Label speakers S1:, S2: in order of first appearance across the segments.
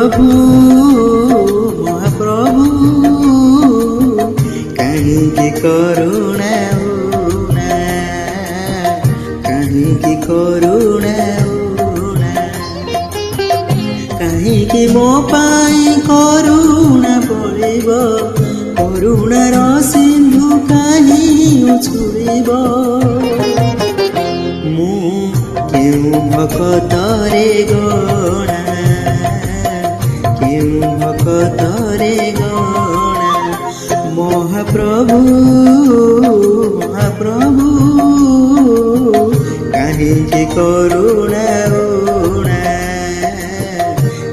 S1: ମହାପ୍ରଭୁ ମହାପ୍ରଭୁ କାହିଁକି କରୁଣା କାହିଁକି କରୁଣା କାହିଁକି ମୋ ପାଇଁ କରୁଣା ପଡ଼ିବ କରୁଣାର ସିନ୍ଧୁ କାହିଁ ଉଛୁଳିବ ମୁଁ କେଉଁ ଭକତରେ ଗଣା କେଉଁ ଭକତରେ ଗଣା ମହାପ୍ରଭୁ ମହାପ୍ରଭୁ କାହିଁକି କରୁଣା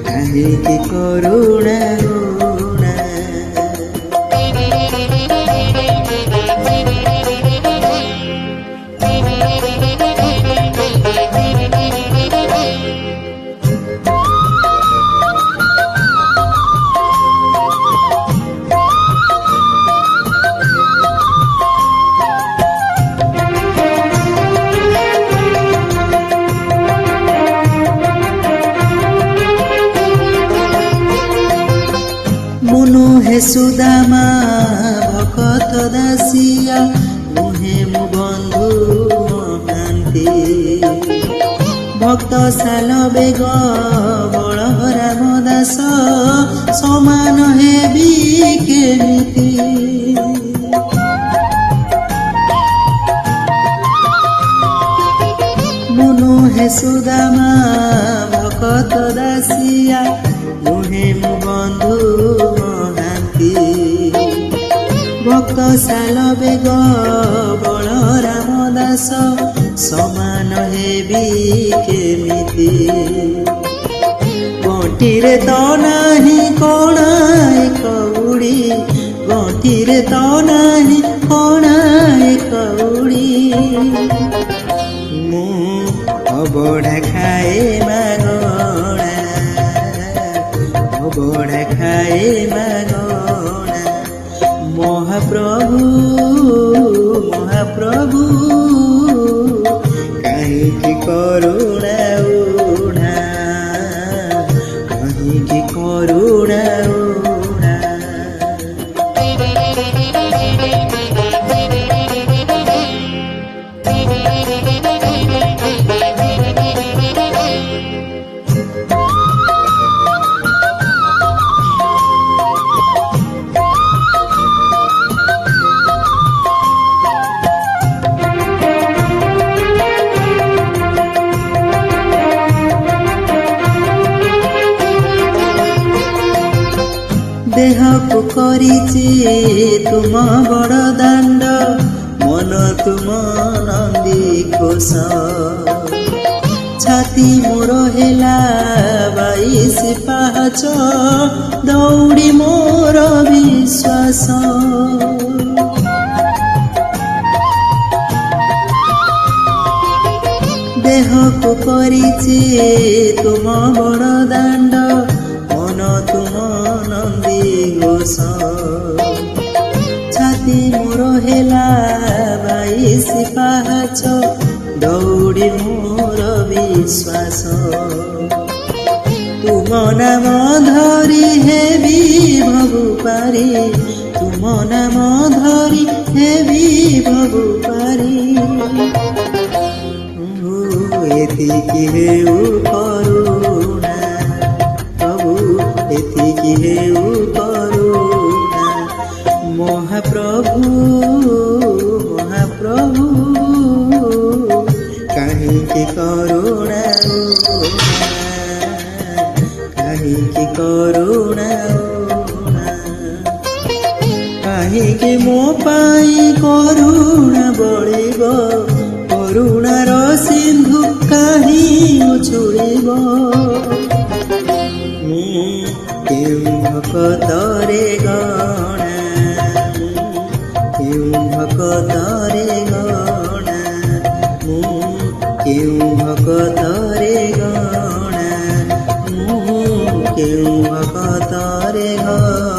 S1: କାହିଁକି କରୁଣା मुनु हे सुदामा भकत दासिया मुहे मु बंधु महांती भक्त साल बेग बलहरा दास समान हेबी केमिति मुनु हे सुदामा भकत दासिया मुहे मु बंधु महांती भक्त साल बेग बलराम दास समान हेबी केमिति गंठीरे तो नाही कोणाए कौड़ी गंठीरे तो नाही कोणाए कौड़ी मु अबढ़ा खाए मागणा अबढ़ा खाए मागणा महाप्रभु महाप्रभु काहिंकी करुणा उड़ा काहिंकी करुणा उड़ा देह को करिछि तुम बड़ दांड मन तुम नंदी घोष छाती मोर हेला 22 पाहाच दौड़ी मोर विश्वास देह को करिछि तुम बड़ दांड मन तुम नंदी घोष छाती मोर हेला 22 पाहाच दौड़ी मोर विश्वास तुम नाम धरी हेबी भगु पारी तुम नाम धरी हेबी भगु पारी एतिकी हेउ करुणा प्रभु एतिकी हेउ करुणा महाप्रभु महाप्रभु काहिंकी करुणा काहिंकी करुणा काहिंकी मो पाई करुणा बढिब करुणार सिंधु काहि उछुलिब केउं भकतरे गणा केउं भकतरे गणा केउं भकतरे गणा केउं भकतरे गणा।